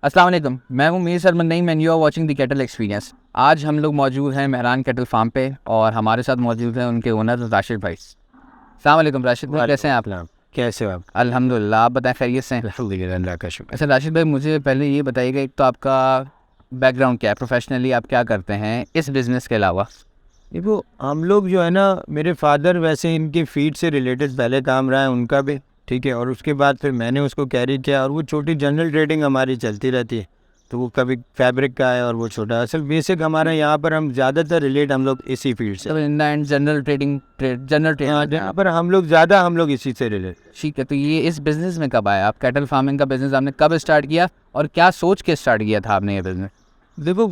अस्सलाम वालेकुम, मैं हूं Mir Sarman Naeem and you are watching the cattle experience. आज हम लोग मौजूद हैं मेहरान कैटल फार्म पे और हमारे साथ मौजूद हैं उनके ओनर राशिद भाई। अस्सलाम वालेकुम राशिद भाई, कैसे हैं आप? कैसे हो आप? अल्हम्दुलिल्लाह, आप बताएं खैरियत से हैं? अल्हम्दुलिल्लाह, अल्लाह का शुक्र। अच्छा राशिद भाई, मुझे पहले ये बताइएगा, एक तो आपका बैकग्राउंड क्या है, प्रोफेशनली आप क्या करते हैं इस बिज़नेस के अलावा? देखो, हम लोग जो है ना, मेरे फादर वैसे इनके फीड से रिलेटेड पहले काम रहा है उनका भी, ठीक है, और उसके बाद फिर मैंने उसको कैरी किया और वो छोटी जनरल ट्रेडिंग हमारी चलती रहती है। तो वो कभी फैब्रिक का है और वो छोटा, असल बेसिक हमारा यहाँ पर हम ज़्यादातर रिलेट हम लोग इसी फील्ड से। तो in the end general trading यहाँ पर हम लोग इसी से रिलेट। ठीक है। तो ये इस बिज़नेस में कब आया आप? कैटल फार्मिंग का बिज़नेस आपने कब स्टार्ट किया और क्या सोच के स्टार्ट किया था आपने ये बिज़नेस? देखो,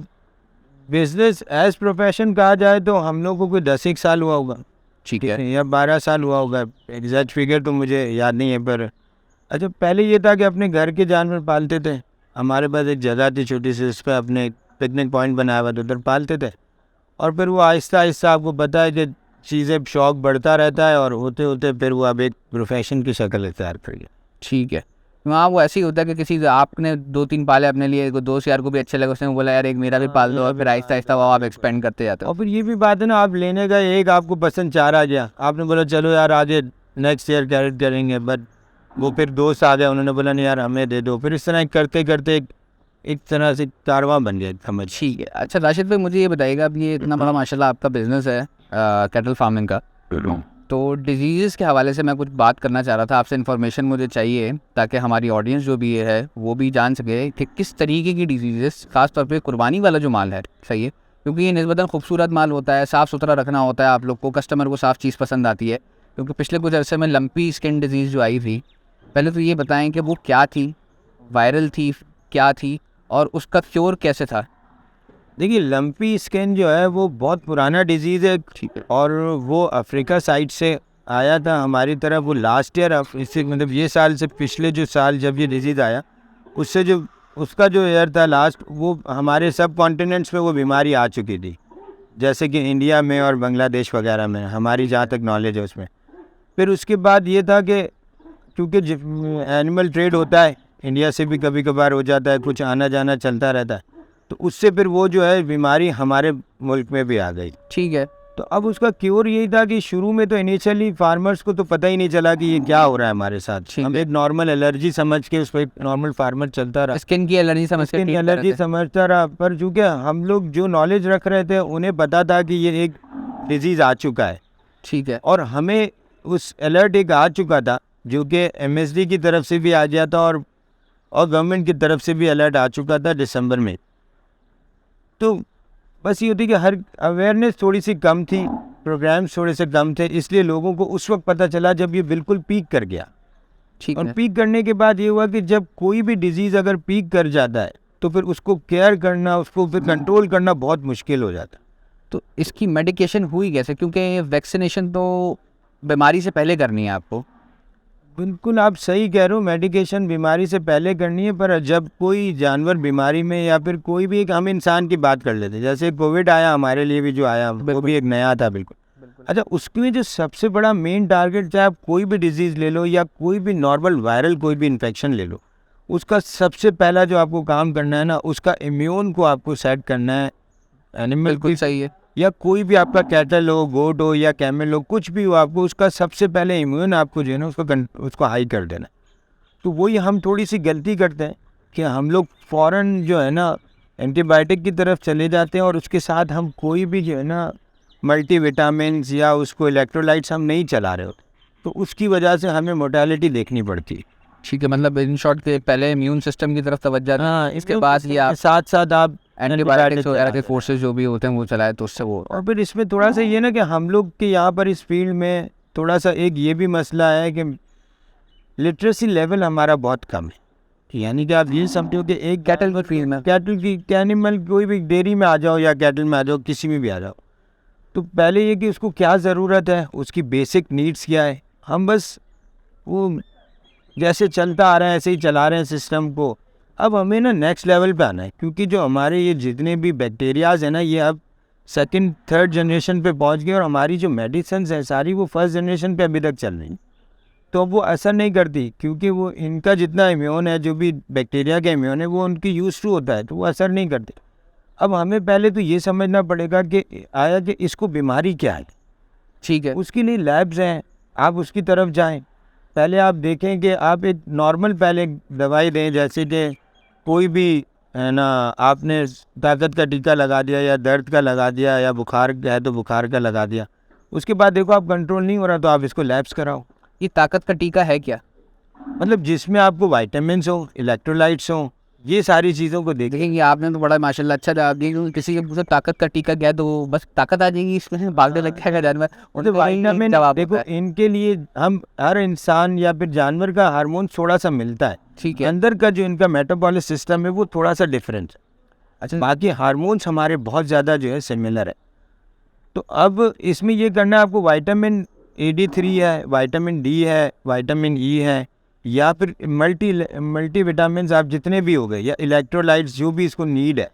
बिजनेस एज प्रोफेशन कहा जाए तो हम लोग को कोई 10 साल हुआ होगा, ठीक है। या 12 साल हुआ होगा, एग्जैक्ट फिगर तो मुझे याद नहीं है। पर अच्छा, पहले ये था कि अपने घर के जानवर पालते थे। हमारे पास एक जगह थी छोटी सी, उस पर अपने पिकनिक पॉइंट बनाया हुआ था, उधर पालते थे। और फिर वो आहिस्ता आहिस्ता, आपको पता है कि चीज़ें, शौक बढ़ता रहता है और होते होते फिर वो अब एक प्रोफेशन की शक्ल इख्तियार कर गया। ठीक है। वहाँ वो ऐसे ही होता है कि किसी आपने 2-3 पाले अपने लिए, दोस्त यार को भी अच्छे लगे, उसने बोला यार एक मेरा भी पाल दो, और फिर आहिस्ता आहिस्ता वो आप एक्सपेंड करते जाते हो। और फिर ये भी बात है ना, आप लेने गए, एक आपको पसंद 4 आ गया, आपने बोला चलो यार आगे नेक्स्ट ईयर कैरेट करेंगे, बट वो फिर दोस्त आ गए, उन्होंने बोला नहीं यार हमें दे दो। फिर इस तरह करते करते एक तरह से कारवां बन गया, समझ। ठीक है। अच्छा राशिद भाई, मुझे ये बताइएगा, अब ये इतना बड़ा माशाल्लाह आपका बिज़नेस है कैटल फार्मिंग का, तो डिजीज़ के हवाले से मैं कुछ बात करना चाह रहा था आपसे। इन्फॉर्मेशन मुझे चाहिए ताकि हमारी ऑडियंस जो भी है वो भी जान सके कि किस तरीके की डिजीज़, ख़ासतौर पे कुर्बानी वाला जो माल है, सही है, क्योंकि ये निस्बतन खूबसूरत माल होता है, साफ़ सुथरा रखना होता है आप लोग को, कस्टमर को साफ़ चीज़ पसंद आती है। क्योंकि पिछले कुछ अरसे में लंपी स्किन डिजीज़ जो आई थी, पहले तो ये बताएं कि वो क्या थी, वायरल थी, क्या थी, और उसका क्योर कैसे था? देखिए, लंपी स्किन जो है वो बहुत पुराना डिजीज़ है, ठीक है। और वो अफ्रीका साइड से आया था हमारी तरफ। वो लास्ट ईयर, इससे मतलब ये साल से पिछले जो साल जब ये डिजीज़ आया, उससे जो उसका जो ईयर था लास्ट, वो हमारे सब कॉन्टिनेंट्स पे वो बीमारी आ चुकी थी, जैसे कि इंडिया में और बांग्लादेश वगैरह में, हमारी जहाँ तक नॉलेज है उसमें। फिर उसके बाद ये था कि क्योंकि एनिमल ट्रेड होता है, इंडिया से भी कभी कभार हो जाता है, कुछ आना जाना चलता रहता है, तो उससे फिर वो जो है बीमारी हमारे मुल्क में भी आ गई। ठीक है। तो अब उसका क्योर यही था कि शुरू में तो इनिशियली फार्मर्स को तो पता ही नहीं चला कि ये क्या हो रहा है हमारे साथ। हम एक नॉर्मल एलर्जी समझ के उस पर एक नॉर्मल फार्मर चलता रहा, स्किन की एलर्जी समझ के, स्किन एलर्जी समझता रहा। पर चूँकि हम लोग जो नॉलेज रख रहे थे, उन्हें पता था कि ये एक डिजीज़ आ चुका है। ठीक है। और हमें उस अलर्ट एक आ चुका था, जो कि MSD की तरफ से भी आ गया था और गवर्नमेंट की तरफ से भी अलर्ट आ चुका था दिसंबर में। तो बस ये होती कि हर अवेयरनेस थोड़ी सी कम थी, प्रोग्राम्स थोड़े से कम थे, इसलिए लोगों को उस वक्त पता चला जब ये बिल्कुल पीक कर गया। ठीक और है। पीक करने के बाद ये हुआ कि जब कोई भी डिजीज़ अगर पीक कर जाता है तो फिर उसको केयर करना, उसको फिर कंट्रोल करना बहुत मुश्किल हो जाता है। तो इसकी मेडिकेशन हुई कैसे? क्योंकि वैक्सीनेशन तो बीमारी से पहले करनी है आपको। बिल्कुल आप सही कह रहे हो, मेडिकेशन बीमारी से पहले करनी है, पर जब कोई जानवर बीमारी में, या फिर कोई भी, एक हम इंसान की बात कर लेते हैं, जैसे कोविड आया हमारे लिए भी, जो आया वो भी एक नया था बिल्कुल। अच्छा, उसमें जो सबसे बड़ा मेन टारगेट, चाहे आप कोई भी डिजीज़ ले लो या कोई भी नॉर्मल वायरल कोई भी इन्फेक्शन ले लो, उसका सबसे पहला जो आपको काम करना है ना, उसका इम्यून को आपको सेट करना है। एनिमल बिल्कुल सही है। या कोई भी आपका कैटल हो, गोट हो या कैमल हो, कुछ भी हो, आपको उसका सबसे पहले इम्यून आपको जो है ना उसको हाई कर देना। तो वही हम थोड़ी सी गलती करते हैं कि हम लोग फ़ौरन जो है ना एंटीबायोटिक की तरफ चले जाते हैं, और उसके साथ हम कोई भी जो है ना मल्टीविटामिन्स या उसको इलेक्ट्रोलाइट्स हम नहीं चला रहे होते, तो उसकी वजह से हमें मोर्टेलिटी देखनी पड़ती है। ठीक है, मतलब इन शॉर्ट के पहले इम्यून सिस्टम की तरफ तवज्जो, हाँ, इसके बाद ये आप साथ साथ आप एंटीबायोटिक्स वगैरह के कोर्सेज जो भी होते हैं वो चलाए, तो उससे वो। और फिर इसमें थोड़ा सा ये ना कि हम लोग के यहाँ पर इस फील्ड में थोड़ा सा एक ये भी मसला है कि लिटरेसी लेवल हमारा बहुत कम है। यानी कि आप ये समझो कि एक कैटल फील्ड में, एनिमल कोई भी डेयरी में आ जाओ या कैटल में आ जाओ, किसी में भी आ जाओ, तो पहले ये कि उसको क्या ज़रूरत है, उसकी बेसिक नीड्स क्या है, हम बस वो जैसे चलता आ रहा है ऐसे ही चला रहे हैं सिस्टम को। अब हमें ना नेक्स्ट लेवल पे आना है, क्योंकि जो हमारे ये जितने भी बैक्टीरियाज हैं ना, ये अब सेकंड थर्ड जनरेशन पे पहुंच गए, और हमारी जो मेडिसिन है सारी वो फर्स्ट जनरेशन पे अभी तक चल रही हैं। तो वो असर नहीं करती, क्योंकि वो इनका जितना इम्यून है, जो भी बैक्टीरिया का इम्यून है, वो उनकी यूज टू होता है, तो वो असर नहीं करते। अब हमें पहले तो ये समझना पड़ेगा कि आया कि इसको बीमारी क्या है। ठीक है, उसके लिए लैब्स हैं, आप उसकी तरफ जाएं। पहले आप देखें कि आप एक नॉर्मल पहले दवाई दें, जैसे कि कोई भी है ना, आपने ताकत का टीका लगा दिया या दर्द का लगा दिया या बुखार है तो बुखार का लगा दिया, उसके बाद देखो आप कंट्रोल नहीं हो रहा तो आप इसको लैब्स कराओ। ये ताकत का टीका है क्या? मतलब जिसमें आपको वाइटामिन्स हो, इलेक्ट्रोलाइट्स हो, ये सारी चीज़ों को देखें। देखिए आपने तो बड़ा माशाल्लाह अच्छा जवाब दिया, क्योंकि किसी के पूछा ताकत का टीका क्या है तो वो बस ताकत आ जाएगी इसमें भागने लग जाएगा जानवर। मतलब वाइटामिन देखो, इनके लिए हम हर इंसान या फिर जानवर का हार्मोन थोड़ा सा मिलता है, ठीक है। अंदर का जो इनका मेटाबॉलिक सिस्टम है वो थोड़ा सा डिफरेंट है। अच्छा, बाकी हार्मोन्स हमारे बहुत ज़्यादा जो है सिमिलर है। तो अब इसमें ये करना है आपको, विटामिन AD3 है, विटामिन D है, विटामिन E है, या फिर मल्टी विटामिन आप जितने भी हो गए, या इलेक्ट्रोलाइट्स जो भी इसको नीड है,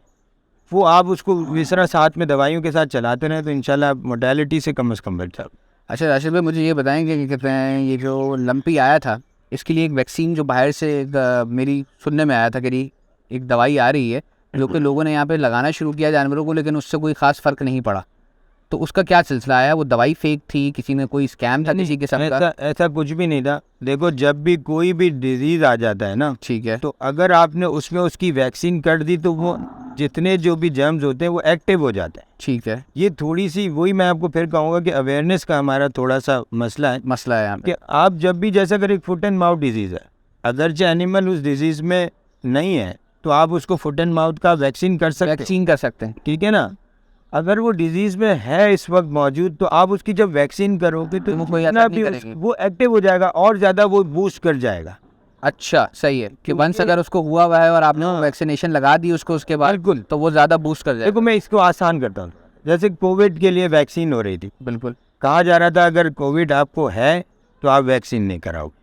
वो आप उसको इस तरह साथ में दवाइयों के साथ चलाते रहें तो इंशाल्लाह मोर्टेलिटी से कम बच जाओ। अच्छा राशिद भाई, मुझे ये बताएंगे कि कहते हैं ये जो लंपी आया था, इसके लिए एक वैक्सीन जो बाहर से मेरी सुनने में आया था कि एक दवाई आ रही है जो कि लोगों ने यहाँ पे लगाना शुरू किया जानवरों को, लेकिन उससे कोई ख़ास फ़र्क नहीं पड़ा। तो उसका क्या सिलसिला आया? वो दवाई फेक थी, किसी ने कोई स्कैम था किसी के साथ का? ऐसा कुछ भी नहीं था। देखो, जब भी कोई भी डिजीज़ आ जाता है ना, ठीक है, तो अगर आपने उसमें उसकी वैक्सीन कर दी तो वो जितने जो भी जर्म्स होते हैं वो एक्टिव हो जाते हैं। ठीक है, ये थोड़ी सी वही मैं आपको फिर कहूँगा कि अवेयरनेस का हमारा थोड़ा सा मसला है यहाँ पे। कि आप जब भी, जैसे अगर एक फुट एंड माउथ डिजीज़ है, अगरचे एनिमल उस डिजीज़ में नहीं है तो आप उसको फुट एंड माउथ का वैक्सीन कर सकते हैं, ठीक है ना। अगर वो डिजीज़ में है इस वक्त मौजूद तो आप उसकी जब वैक्सीन करोगे तो जितना भी वो एक्टिव हो जाएगा और ज़्यादा वो बूस्ट कर जाएगा। अच्छा, सही है कि वंस अगर उसको हुआ हुआ है और आपने वैक्सीनेशन लगा दी उसको, उसके बाद बिल्कुल तो वो ज़्यादा बूस्ट कर जाएगा। देखो, मैं इसको आसान करता हूँ। जैसे कोविड के लिए वैक्सीन हो रही थी, बिल्कुल कहा जा रहा था अगर कोविड आपको है तो आप वैक्सीन नहीं कराओगे।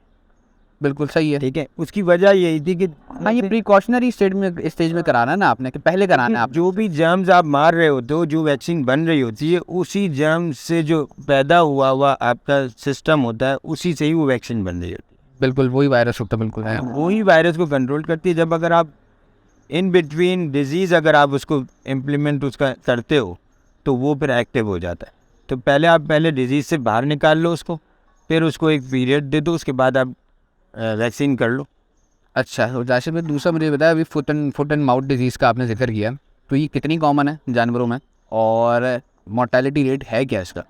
बिल्कुल सही है, ठीक है, उसकी वजह यही थी कि हाँ ये प्रिकॉशनरी स्टेज में कराना है ना आपने, कि पहले कराना है आप। जो भी जर्म्स आप मार रहे होते हो, जो वैक्सीन बन रही होती है, उसी जर्म से जो पैदा हुआ आपका सिस्टम होता है, उसी से ही वो वैक्सीन बन रही होती है। बिल्कुल वही वायरस होता है, बिल्कुल है, वही वायरस को कंट्रोल करती है। जब अगर आप इन बिटवीन डिजीज़ अगर आप उसको इम्प्लीमेंट उसका करते हो तो वो फिर एक्टिव हो जाता है। तो पहले डिजीज़ से बाहर निकाल लो उसको, फिर उसको एक पीरियड दे दो, उसके बाद आप वैक्सीन कर लो। अच्छा, तो जाशिद में दूसरा मुझे बताया, अभी फुट एंड माउथ डिजीज़ का आपने जिक्र किया, तो ये कितनी कॉमन है जानवरों में और मोर्टेलिटी रेट है क्या इसका?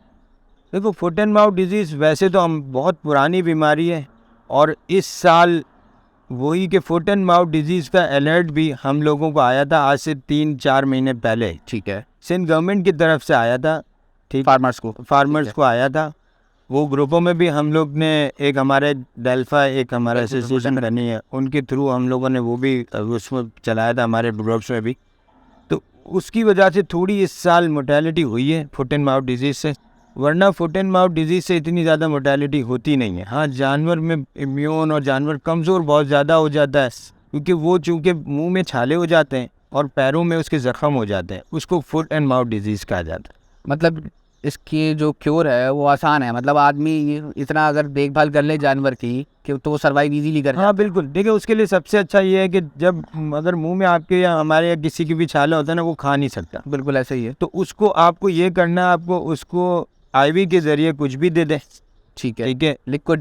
देखो, फुट एंड माउथ डिजीज़ वैसे तो हम बहुत पुरानी बीमारी है, और इस साल वही कि फुट एंड माउथ डिजीज़ का अलर्ट भी हम लोगों को आया था आज से 3-4 महीने पहले। ठीक है, सिंध गवर्नमेंट की तरफ से आया था, ठीक, फार्मर्स को आया था। वो ग्रुपों में भी हम लोग ने एक हमारे डेल्फा एक हमारा एसोसिएशन बनी है, उनके थ्रू हम लोगों ने वो भी उसमें चलाया था हमारे ग्रुप्स में भी। तो उसकी वजह से थोड़ी इस साल मोर्टेलिटी हुई है फुट एंड माउथ डिजीज़ से, वरना फुट एंड माउथ डिजीज़ से इतनी ज़्यादा मोर्टेलिटी होती नहीं है। हाँ, जानवर में इम्यून और जानवर कमज़ोर बहुत ज़्यादा हो जाता है, क्योंकि वो चूँकि मुँह में छाले हो जाते हैं और पैरों में उसके ज़ख्म हो जाते हैं, उसको फुट एंड माउथ डिजीज़ कहा जाता है। मतलब इसकी जो क्योर है वो आसान है, मतलब आदमी इतना अगर देखभाल कर ले जानवर की कि तो वो सर्वाइव इजीली कर। हाँ बिल्कुल, देखिए उसके लिए सबसे अच्छा ये है कि जब अगर मुंह में आपके या हमारे या किसी की भी छाला होता है ना, वो खा नहीं सकता, बिल्कुल ऐसा ही है, तो उसको आपको ये करना है, आपको उसको IV के ज़रिए कुछ भी दे दें। ठीक है, ठीक है, लिक्विड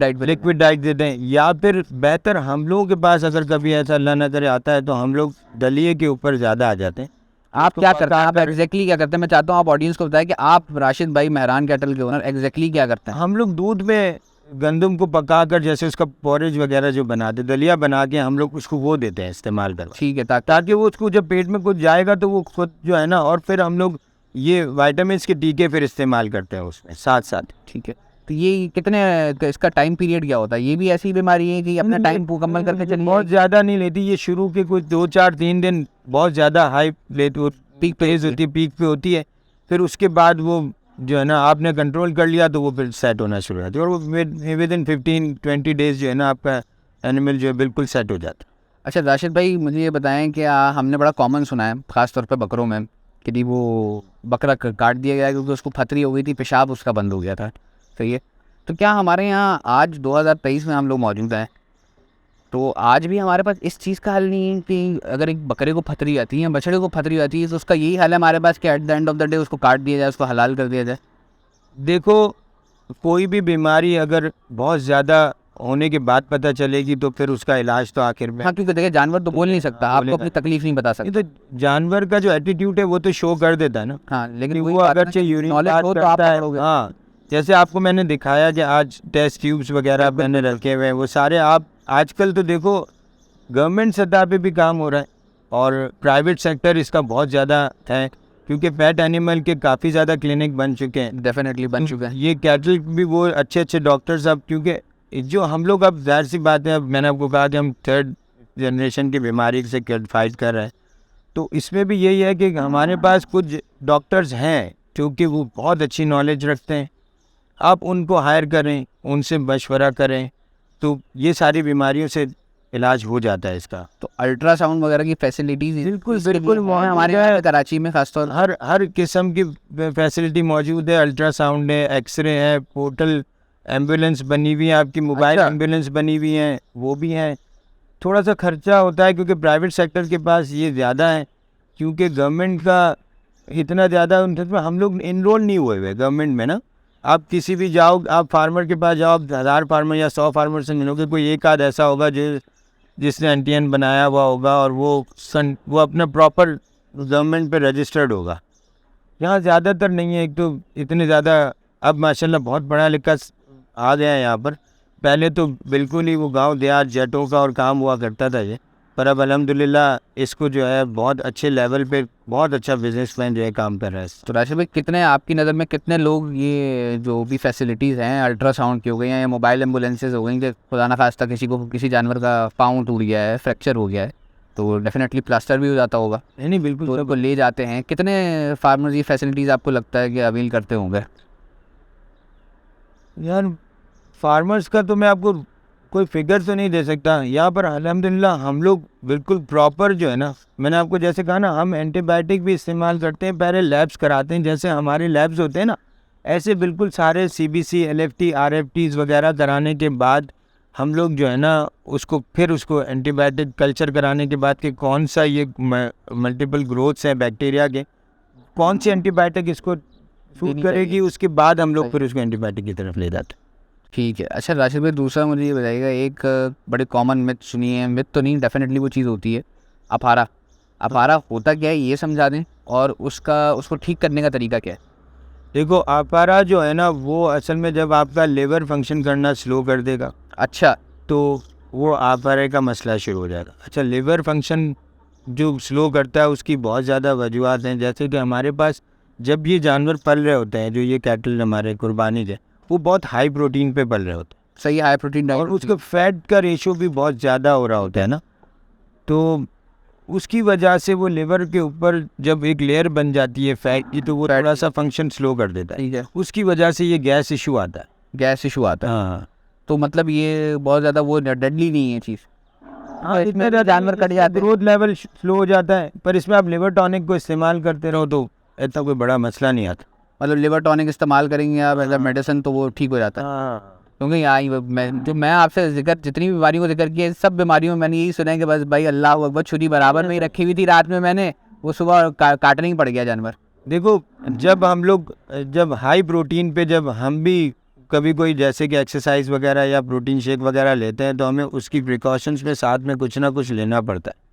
डाइट दे दें, या फिर बेहतर हम लोगों के पास अगर कभी ऐसा अल्लाह न करे आता है तो हम लोग दलिए के ऊपर ज़्यादा आ जाते हैं। आप क्या करते हैं? आप एग्जैक्टली क्या करते हैं? मैं चाहता हूँ आप ऑडियंस को बताएं कि आप राशिद भाई मेहरान कैटल के ओनर एग्जैक्टली क्या करते हैं? हम लोग दूध में गंदम को पकाकर जैसे उसका पॉरेज वगैरह जो बनाते, दलिया बना के हम लोग उसको वो देते हैं इस्तेमाल कर। ठीक है, ताकि वो उसको जब पेट में कुछ जाएगा तो वो खुद जो है ना, और फिर हम लोग ये विटामिन के टीके फिर इस्तेमाल करते हैं उसमें साथ साथ। ठीक है, तो ये कितने इसका टाइम पीरियड क्या होता है? ये भी ऐसी बीमारी है कि अपना टाइम मुकम्मल करके चलिए? बहुत ज़्यादा नहीं लेती ये, शुरू के कुछ 2-4-3 दिन बहुत ज़्यादा हाई लेती, पीक पेज होती है, पीक पे होती है, फिर उसके बाद वो जो है ना आपने कंट्रोल कर लिया तो वो फिर सेट होना शुरू हो जाती है, और वो विद इन 15-20 डेज जो है ना आपका एनिमल जो है बिल्कुल सेट हो जाता है। अच्छा राशिद भाई, मुझे ये बताएं कि हमने बड़ा कॉमन सुना है ख़ासतौर पे बकरों में कि वो बकरा काट दिया गया क्योंकि उसको फतरी हो गई थी, पेशाब उसका बंद हो गया था, सही है? तो क्या हमारे यहाँ आज 2023 में हम लोग मौजूद हैं, तो आज भी हमारे पास इस चीज़ का हल नहीं है कि अगर एक बकरे को फतरी आती है या बछड़े को फतरी आती है तो उसका यही हल है हमारे पास कि at the end of the day उसको काट दिया जाए, उसको हलाल कर दिया जाए? देखो, कोई भी बीमारी अगर बहुत ज़्यादा होने के बाद पता चलेगी तो फिर उसका इलाज तो आखिर में। हाँ, क्योंकि देखिए जानवर तो बोल नहीं सकता, आपको अपनी तकलीफ नहीं बता ये सकता। तो जानवर का जो एटीट्यूड है वो तो शो कर देता है ना। हाँ, लेकिन कि वही वो बात है अगर ना चाहिए कि यूरिन knowledge पास हो तो आप करता है। पकड़ोगे। हाँ, जैसे आपको मैंने दिखाया कि आज टेस्ट ट्यूब्स वगैरह मैंने रखे हुए हैं, वो सारे आप आजकल तो देखो गवर्नमेंट सतह पे भी काम हो रहा है और प्राइवेट सेक्टर इसका बहुत ज़्यादा है, क्योंकि पेट एनिमल के काफ़ी ज़्यादा क्लिनिक बन चुके हैं। डेफिनेटली बन चुका है। ये कैटल भी वो अच्छे अच्छे डॉक्टर्स अब, क्योंकि जो हम लोग अब जाहिर सी बात है, अब मैंने आपको कहा कि हम 3rd जनरेशन की बीमारी से फाइट कर रहे हैं, तो इसमें भी यही है कि हमारे पास कुछ डॉक्टर्स हैं क्योंकि वो बहुत अच्छी नॉलेज रखते हैं। आप उनको हायर करें, उनसे मशवरा करें, तो ये सारी बीमारियों से इलाज हो जाता है इसका। तो अल्ट्रासाउंड वगैरह की फैसिलिटीज बिल्कुल इसके लिए बिल्कुल है हमारे यहाँ पे कराची में खासतौर हर किस्म की फैसिलिटी मौजूद है। अल्ट्रासाउंड है, एक्सरे है, पोर्टल एम्बुलेंस बनी हुई है, आपकी मोबाइल अच्छा। एम्बुलेंस बनी हुई हैं, वो भी हैं। थोड़ा सा खर्चा होता है क्योंकि प्राइवेट सेक्टर के पास ये ज़्यादा है, क्योंकि गवर्नमेंट का इतना ज़्यादा उनमें हम लोग इनरोल नहीं हुए हुए गवर्नमेंट में ना। आप किसी भी जाओ, आप फार्मर के पास जाओ, आप 1000 फार्मर या 100 फार्मर से मिलोगे, कोई एक आध ऐसा होगा जिसने एनटीएन बनाया हुआ होगा और वो अपना प्रॉपर गवर्नमेंट पे रजिस्टर्ड होगा। यहाँ ज़्यादातर नहीं है। एक तो इतने ज़्यादा अब माशाल्लाह बहुत पढ़ा लिखा आ गया है यहाँ पर। पहले तो बिल्कुल ही वो गांव देहात जेटों का और काम हुआ करता था ये, पर अब अल्हम्दुलिल्लाह इसको जो है बहुत अच्छे लेवल पे बहुत अच्छा बिजनेसमैन जो है काम कर रहा है। तो राशिद भाई, कितने आपकी नज़र में कितने लोग ये जो भी फैसिलिटीज़ हैं अल्ट्रासाउंड की हो गई हैं या मोबाइल एम्बुलेंसेज हो गई, कि खुदा न खास्ता किसी को किसी जानवर का पाँव टूट गया है, फ्रैक्चर हो गया है, तो डेफिनेटली प्लास्टर भी हो जाता होगा, नहीं बिल्कुल तो उनको ले जाते हैं, कितने फार्मर्स ये फैसिलिटीज़ आपको लगता है कि अवेल करते होंगे? यार, फार्मर्स का तो मैं आपको कोई फिगर तो नहीं दे सकता। यहाँ पर अल्हम्दुलिल्लाह हम लोग बिल्कुल प्रॉपर जो है ना, मैंने आपको जैसे कहा ना, हम एंटीबायोटिक भी इस्तेमाल करते हैं, पहले लैब्स कराते हैं, जैसे हमारे लैब्स होते हैं ना, ऐसे बिल्कुल सारे CBC, LFT, RFTs वगैरह कराने के बाद हम लोग जो है ना उसको एंटीबायोटिक कल्चर कराने के बाद कि कौन सा ये मल्टीपल ग्रोथ्स हैं बैक्टीरिया के, कौन सी एंटीबायोटिक इसको सूट करेगी, उसके बाद हम लोग फिर उसको एंटीबायोटिक की तरफ ले जाते हैं। ठीक है। अच्छा राशिद भाई, दूसरा मुझे ये बताइएगा, एक बड़े कॉमन मिथ सुनी है, मिथ तो नहीं, डेफिनेटली वो चीज़ होती है, अफारा। अफारा होता क्या है ये समझा दें, और उसको ठीक करने का तरीका क्या है? देखो, अफारा जो है ना, वो असल में जब आपका लिवर फंक्शन करना स्लो कर देगा, अच्छा, तो वो अफारे का मसला शुरू हो जाएगा। अच्छा, लिवर फंक्शन जो स्लो करता है उसकी बहुत ज़्यादा वजूहत हैं, जैसे कि हमारे पास जब ये जानवर पल रहे होते हैं, जो ये कैटल हमारे कुर्बानी के, वो बहुत हाई प्रोटीन पे पल रहे होते हैं सही, हाई प्रोटीन डाइट, और उसका फैट का रेशो भी बहुत ज़्यादा हो रहा होता है ना, तो उसकी वजह से वो लिवर के ऊपर जब एक लेयर बन जाती है फैट की, तो वो थोड़ा सा फंक्शन स्लो कर देता है। ठीक है, उसकी वजह से ये गैस इशू आता है। गैस इशू आता है। हाँ, तो मतलब ये बहुत ज़्यादा वो डेडली नहीं है चीज़? हाँ, इसमें जानवर कट जाते हैं। ग्रोथ लेवल स्लो हो जाता है, पर इसमें आप लिवर टॉनिक को इस्तेमाल करते रहो तो इतना कोई बड़ा मसला नहीं आता। मतलब लिवर टॉनिक इस्तेमाल करेंगे आप एज मेडिसिन तो वो ठीक हो जाता है? हाँ, क्योंकि यहाँ मैं आपसे जिक्र जितनी बीमारियों को जिक्र किया, सब बीमारियों में मैंने यही सुना है कि बस भाई अल्लाह अकबर, छुरी बराबर में ही रखी हुई थी रात में, मैंने वो सुबह काटने ही पड़ गया जानवर। देखो, जब हाई प्रोटीन पे जब हम भी कभी कोई जैसे कि एक्सरसाइज वगैरह या प्रोटीन शेक वगैरह लेते हैं, तो हमें उसकी प्रिकॉशंस में साथ में कुछ ना कुछ लेना पड़ता है।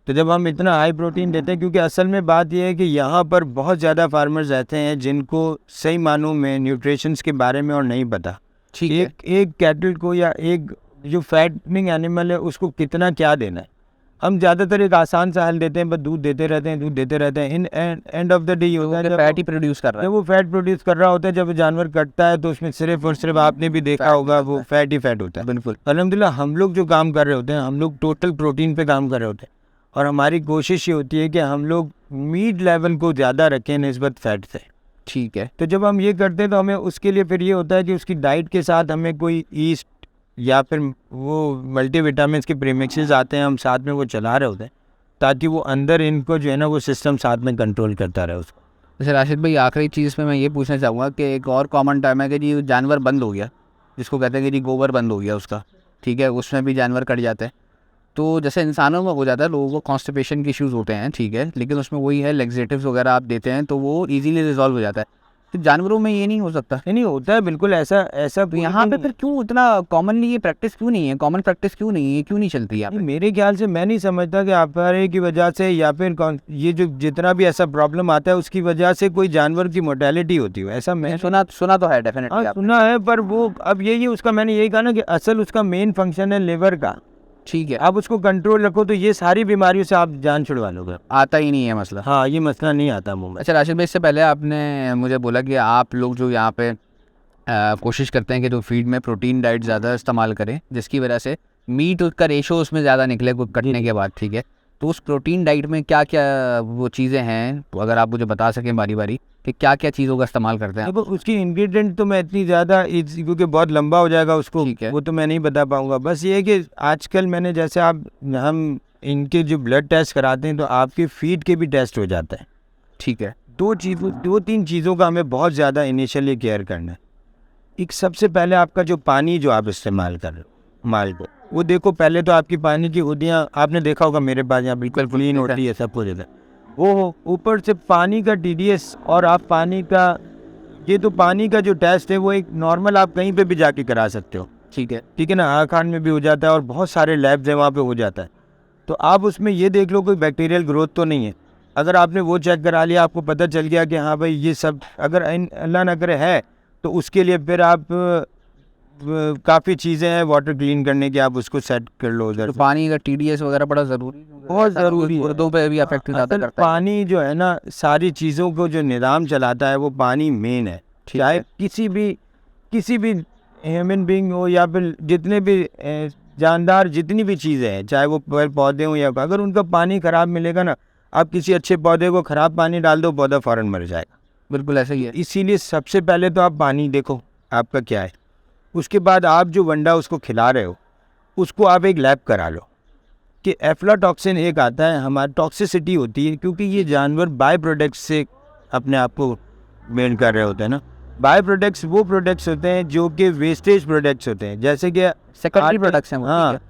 तो जब हम इतना हाई प्रोटीन देते हैं, क्योंकि असल में बात यह है कि यहाँ पर बहुत ज़्यादा फार्मर्स रहते हैं जिनको सही मानों में न्यूट्रिशंस के बारे में और नहीं पता। ठीक है, एक कैटल को या एक जो फैटनिंग एनिमल है उसको कितना क्या देना है, हम ज़्यादातर एक आसान सा हल देते हैं, बस दूध देते रहते हैं। In end of the day होता है फैट ही प्रोड्यूस कर रहा जब वो फैट प्रोड्यूस कर रहा होता है, जब जानवर कटता है तो उसमें सिर्फ और सिर्फ आपने भी देखा होगा वो फैट ही फैट होता है। है। बिल्कुल। अल्हम्दुलिल्लाह हम लोग जो काम कर रहे होते हैं, हम लोग टोटल प्रोटीन पे काम कर रहे होते हैं, और हमारी कोशिश ये होती है कि हम लोग मीट लेवल को ज़्यादा रखें निस्बत फैट से। ठीक है, तो जब हम ये करते हैं तो हमें उसके लिए फिर ये होता है कि उसकी डाइट के साथ हमें कोई ईस्ट या फिर वो मल्टीविटामिन्स के प्रीमिक्सेस आते हैं, हम साथ में वो चला रहे होते हैं, ताकि वो अंदर इनको जो है ना वो सिस्टम साथ में कंट्रोल करता रहे उसको। जैसे राशिद भाई, आखिरी चीज़ में मैं ये पूछना चाहूँगा कि एक और कॉमन टर्म है कि जी जानवर बंद हो गया, जिसको कहते हैं कि जी गोबर बंद हो गया उसका, ठीक है, उसमें भी जानवर कट जाते हैं। तो जैसे इंसानों में हो जाता है, लोगों को कॉन्स्टिपेशन के इश्यूज़ होते हैं, ठीक है, लेकिन उसमें वही है, लेग्जेटिव्स वगैरह आप देते हैं तो वो ईजीली रिजॉल्व हो जाता है। तो जानवरों में ये नहीं हो सकता? नहीं होता है बिल्कुल ऐसा ऐसा। तो यहाँ पे फिर क्यों इतना कॉमनली ये प्रैक्टिस क्यों नहीं है, कॉमन प्रैक्टिस क्यों नहीं है, क्यों नहीं चलती है? मेरे ख्याल से मैं नहीं समझता कि अपारे की वजह से या फिर ये जो जितना भी ऐसा प्रॉब्लम आता है उसकी वजह से कोई जानवर की मोर्टेलिटी होती है, ऐसा मैं सुना तो है डेफिनेटली। हाँ सुना है, पर वो अब यही उसका, मैंने यही कहा ना कि असल उसका मेन फंक्शन है लिवर का, ठीक है, आप उसको कंट्रोल रखो तो ये सारी बीमारियों से आप जान छुड़वा लोगे। आता ही नहीं है मसला। हाँ, ये मसला नहीं आता मुंह में। अच्छा राशिद भाई, इससे पहले आपने मुझे बोला कि आप लोग जो यहाँ पे कोशिश करते हैं कि जो फीड में प्रोटीन डाइट ज़्यादा इस्तेमाल करें, जिसकी वजह से मीट का रेशो उसमें ज़्यादा निकले कुछ कटने के बाद, ठीक है, तो उस प्रोटीन डाइट में क्या क्या वो चीज़ें हैं, तो अगर आप मुझे बता सकें बारी बारी कि क्या क्या चीज़ों का इस्तेमाल करते हैं? देखो उसकी इंग्रेडिएंट तो मैं इतनी ज़्यादा, क्योंकि बहुत लंबा हो जाएगा उसको, ठीक है। वो तो मैं नहीं बता पाऊँगा। बस ये है कि आजकल मैंने जैसे हम इनके जो ब्लड टेस्ट कराते हैं तो आपके फीड के भी टेस्ट हो जाता है। ठीक है। दो तीन चीज़ों का हमें बहुत ज़्यादा इनिशियली केयर करना है। एक सबसे पहले आपका जो पानी जो आप इस्तेमाल कर रहे हो माल को, वो देखो पहले तो आपकी पानी की होदियाँ आपने देखा होगा मेरे पास यहाँ बिल्कुल क्लीन होती है, सब कुछ होता है। वो ऊपर से पानी का TDS और आप पानी का, ये तो पानी का जो टेस्ट है वो एक नॉर्मल आप कहीं पे भी जाके करा सकते हो, ठीक है। ठीक है ना, आगा खान में भी हो जाता है और बहुत सारे लैब्स हैं वहाँ पे हो जाता है। तो आप उसमें ये देख लो कोई बैक्टीरियल ग्रोथ तो नहीं है। अगर आपने वो चेक करा लिया, आपको पता चल गया कि हाँ भाई ये सब अगर अल्लाह ना करे है, तो उसके लिए फिर आप काफ़ी चीज़ें हैं वाटर क्लीन करने की, आप उसको सेट कर लो उधर। तो पानी का TDS वगैरह बड़ा ज़रूरी, बहुत ज़रूरी है। उर्दों पे भी अफेक्ट ज़्यादा असल करता है। पानी जो है ना, सारी चीज़ों को जो निज़ाम चलाता है वो पानी मेन है। चाहे किसी भी ह्यूमन बीइंग हो या फिर जितने भी जानदार जितनी भी चीज़ें हैं, चाहे वो पेड़ पौधे हों या, अगर उनका पानी ख़राब मिलेगा ना, आप किसी अच्छे पौधे को ख़राब पानी डाल दो, पौधा फ़ौरन मर जाएगा। बिल्कुल ऐसा ही है। इसीलिए सबसे पहले तो आप पानी देखो आपका क्या है, उसके बाद आप जो वंडा उसको खिला रहे हो उसको आप एक लैब करा लो कि एफ्लाटॉक्सिन एक आता है, हमारी टॉक्सिसिटी होती है, क्योंकि ये जानवर बाय प्रोडक्ट्स से अपने आप को मेन कर रहे होते हैं ना। बाय प्रोडक्ट्स वो प्रोडक्ट्स होते हैं जो कि वेस्टेज प्रोडक्ट्स होते हैं, जैसे कि सेकेंडरी प्रोडक्ट्स हैं वो, हाँ, ठीक है।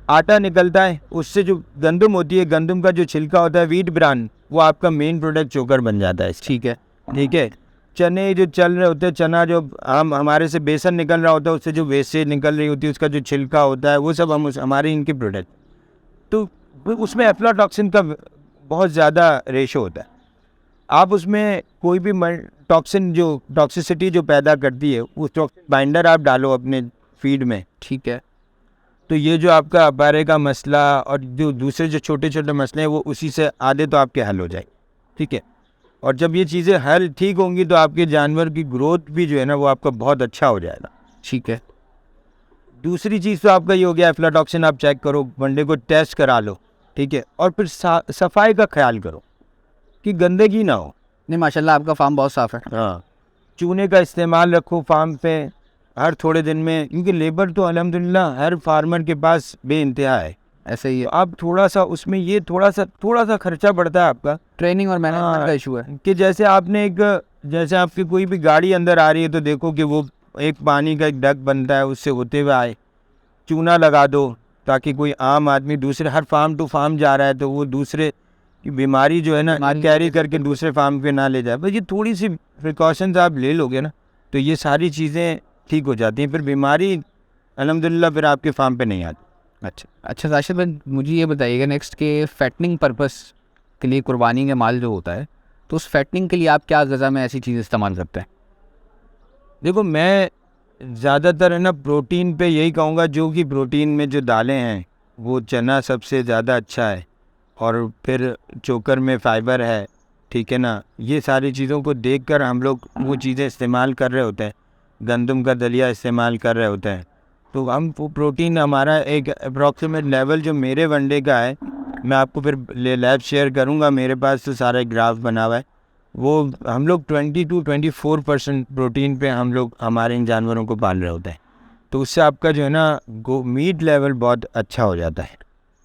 आटा निकलता है, उससे जो गंदम होती है, गंदम का जो छिलका होता है, व्हीट ब्रान, वो आपका मेन प्रोडक्ट चोकर बन जाता है। ठीक है। ठीक है, चने जो चल रहे होते हैं, चना जो हमारे से बेसन निकल रहा होता है, उससे जो वेस्टेज निकल रही होती है, उसका जो छिलका होता है, वो सब हमारे इनके प्रोडक्ट, तो उसमें एफ्लाटॉक्सिन का बहुत ज़्यादा रेशो होता है। आप उसमें कोई भी टॉक्सिन जो टॉक्सिसिटी जो पैदा करती है, उस टॉक्सिन बाइंडर आप डालो अपने फीड में, ठीक है। तो ये जो आपका अपारे का मसला और जो दूसरे जो छोटे छोटे मसले हैं वो उसी से आधे तो आपके हल हो जाए, ठीक है। और जब ये चीज़ें हल ठीक होंगी तो आपके जानवर की ग्रोथ भी जो है ना वो आपका बहुत अच्छा हो जाएगा। ठीक है। दूसरी चीज़ तो आपका ये हो गया, एफ्लाटॉक्सिन आप चेक करो, वनडे को टेस्ट करा लो, ठीक है, और फिर सफाई का ख्याल करो कि गंदगी ना हो। नहीं माशाल्लाह आपका फार्म बहुत साफ़ है। हाँ, चूने का इस्तेमाल रखो फार्म पे हर थोड़े दिन में, क्योंकि लेबर तो अल्हम्दुलिल्लाह हर फार्मर के पास बेइंतहा है। ऐसे ही है। तो आप थोड़ा सा उसमें ये थोड़ा सा खर्चा बढ़ता है आपका, ट्रेनिंग और मैनेजमेंट हाँ, का इशू है कि जैसे आपने जैसे आपकी कोई भी गाड़ी अंदर आ रही है तो देखो कि वो एक पानी का एक डक बनता है, उससे होते हुए आए, चूना लगा दो ताकि कोई आम आदमी दूसरे, हर फार्म टू फार्म जा रहा है तो वो दूसरे की बीमारी जो है ना कैरी करके दूसरे फार्म पे ना ले जाए। बस ये थोड़ी सी प्रिकॉशंस आप ले लोगे ना तो ये सारी चीज़ें ठीक हो जाती हैं, फिर बीमारी अल्हम्दुलिल्लाह फिर आपके फार्म पे नहीं आती। अच्छा राशिद भाई, मुझे ये बताइएगा नेक्स्ट के फैटनिंग पर्पस के लिए कुर्बानी का माल जो होता है, तो उस फैटनिंग के लिए आप क्या ग़ज़ा में ऐसी चीज़ इस्तेमाल करते हैं? देखो मैं ज़्यादातर है ना प्रोटीन पे यही कहूँगा, जो कि प्रोटीन में जो दालें हैं वो चना सबसे ज़्यादा अच्छा है, और फिर चोकर में फ़ाइबर है, ठीक है ना। ये सारी चीज़ों को देखकर हम लोग वो चीज़ें इस्तेमाल कर रहे होते हैं, गंदम का दलिया इस्तेमाल कर रहे होते हैं, तो हम वो प्रोटीन हमारा एक अप्रॉक्सीमेट लेवल जो मेरे वनडे का है, मैं आपको फिर लैब शेयर करूँगा, मेरे पास तो सारा ग्राफ बना हुआ है, वो हम लोग 20 to 24% प्रोटीन पे हम लोग हमारे इन जानवरों को पाल रहे होते हैं, तो उससे आपका जो है ना मीट लेवल बहुत अच्छा हो जाता है।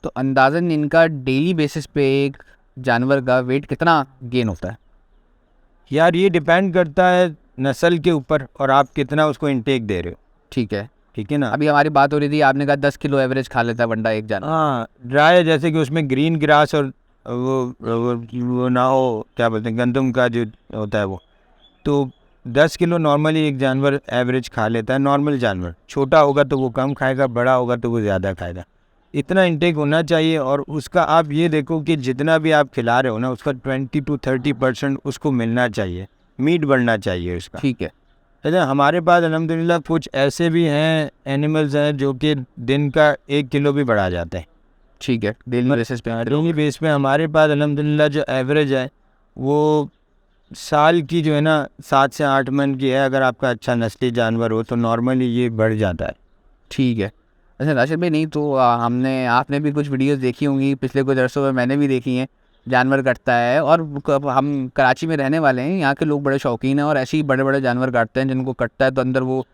तो अंदाज़न इनका डेली बेसिस पे एक जानवर का वेट कितना गेन होता है? यार ये डिपेंड करता है नस्ल के ऊपर और आप कितना उसको इनटेक दे रहे हो। ठीक है। ठीक है ना। अभी हमारी बात हो रही थी, आपने कहा 10 किलो एवरेज खा लेता है बंदा एक जानवर। हाँ ड्राई है, जैसे कि उसमें ग्रीन ग्रास और वो ना हो, क्या बोलते हैं, गंदम का जो होता है वो, तो 10 किलो नॉर्मली एक जानवर एवरेज खा लेता है। नॉर्मल जानवर, छोटा होगा तो वो कम खाएगा, बड़ा होगा तो वो ज़्यादा खाएगा। इतना इंटेक होना चाहिए। और उसका आप ये देखो कि जितना भी आप खिला रहे हो ना, उसका 20 to 30% उसको मिलना चाहिए, मीट बढ़ना चाहिए उसका। ठीक है। अच्छा, हमारे पास अल्हम्दुलिल्लाह कुछ ऐसे भी हैं एनिमल्स हैं जो कि दिन का 1 किलो भी बढ़ा जाते हैं। ठीक है, डेली बेसिस पे। डेली बेस पे हमारे पास अल्हम्दुलिल्लाह जो एवरेज है वो साल की जो है ना 7 से 8 मन की है। अगर आपका अच्छा नस्ली जानवर हो तो नॉर्मली ये बढ़ जाता है। ठीक है। अच्छा राशिद भाई, नहीं तो आपने भी कुछ वीडियोस देखी होंगी पिछले कुछ अरसों में, मैंने भी देखी हैं। जानवर कटता है और हम कराची में रहने वाले हैं, यहाँ के लोग बड़े शौकीन हैं और ऐसे ही बड़े बड़े जानवर काटते हैं जिनको कटता है तो अंदर वो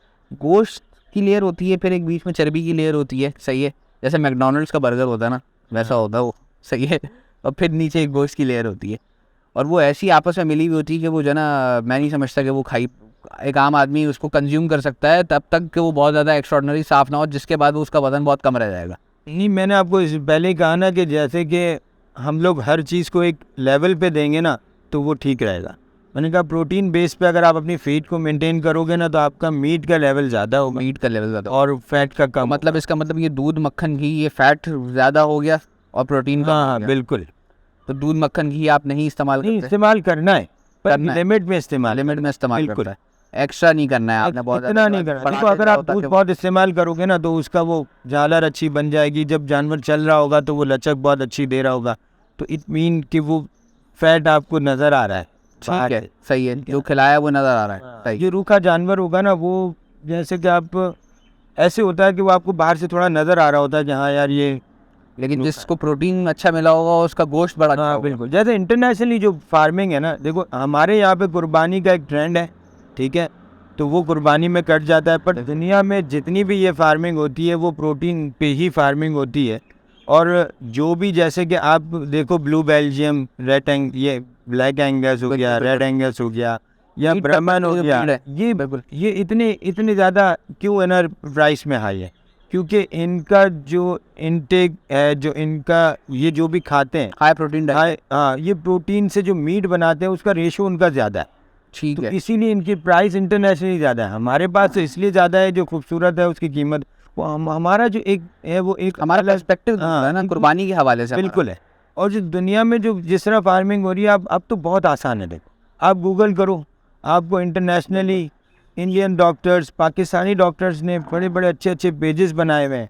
गोश्त की लेयर होती है, फिर एक बीच में चर्बी की लेयर होती है, सही है, जैसे मैकडोनल्ड्स का बर्गर होता है ना, वैसा होता है वो, सही है। और फिर नीचे एक गोश्त की लेयर होती है और वो ऐसी आपस में मिली हुई होती है कि वो जो है ना, मैं नहीं समझता कि वो खाई एक आम आदमी उसको कंज्यूम कर सकता है तब तक कि वो बहुत ज़्यादा एक्स्ट्रॉर्डनरी साफ़ ना हो, जिसके बाद वो उसका वजन बहुत कम रह जाएगा। नहीं, मैंने आपको इस पहले ही कहा ना कि जैसे कि हम लोग हर चीज़ को एक लेवल पे देंगे ना तो वो ठीक रहेगा। मैंने कहा प्रोटीन बेस पे अगर आप अपनी फीड को मेंटेन करोगे ना तो आपका मीट का लेवल ज़्यादा होगा, मीट का लेवल ज़्यादा और फैट का कम। मतलब इसका मतलब ये दूध मक्खन घी ये फैट ज़्यादा हो गया और प्रोटीन कम हो हाँ गया। बिल्कुल। तो दूध मक्खन घी आप नहीं इस्तेमाल नहीं, करते? इस्तेमाल करना है पर करना है। लिमिट में इस्तेमाल। लिमिट में इस्तेमाल बिल्कुल। करना है, एक्स्ट्रा नहीं करना है आपने, बहुत इतना नहीं करना। देखो अगर आप दूध बहुत इस्तेमाल करोगे ना तो उसका वो झालर अच्छी बन जाएगी। जब जानवर चल रहा होगा तो वो लचक बहुत अच्छी दे रहा होगा, तो इट मीन कि वो फैट आपको नज़र आ रहा है। ठीक है, सही है, जो खिलाया वो नज़र आ रहा है, सही। ये रूखा जानवर होगा ना वो, जैसे कि आप ऐसे होता है कि वो आपको बाहर से थोड़ा नज़र आ रहा होता है कि हाँ यार ये, लेकिन जिसको प्रोटीन अच्छा मिला होगा उसका गोश्त बड़ा अच्छा हाँ होगा। बिल्कुल। जैसे इंटरनेशनली जो फार्मिंग है ना, देखो हमारे यहाँ पे कुर्बानी का एक ट्रेंड है, ठीक है, तो वो कुर्बानी में कट जाता है। पर दुनिया में जितनी भी ये फार्मिंग होती है वो प्रोटीन पे ही फार्मिंग होती है। और जो भी, जैसे कि आप देखो ब्लू बेल्जियम, ये ब्लैक एंगस हो गया, रेड एंगस हो गया, या मीट ब्राह्मण हो का गया, breed है। ये बिल्कुल। ये इतने ज़्यादा क्यों है ना प्राइस में हाई है? क्योंकि इनका जो इनटेक है, जो इनका ये जो भी खाते हैं, हाई प्रोटीन डाइट। हाँ, ये प्रोटीन से जो मीट बनाते हैं उसका रेशो उनका ज़्यादा है, ठीक तो है। इसीलिए इनकी प्राइस इंटरनेशनली ज़्यादा है। हमारे पास तो इसलिए ज़्यादा है, जो खूबसूरत है उसकी कीमत, वो हमारा जो एक है वो एक हमारा अलग, पर्सपेक्टिव है ना कुर्बानी के हवाले से। बिल्कुल है। और जो दुनिया में जो जिस तरह फार्मिंग हो रही है अब तो बहुत आसान है। देखो आप गूगल करो, आपको internationally Indian doctors, Pakistani doctors ने बड़े बड़े अच्छे अच्छे पेजेस बनाए हुए हैं।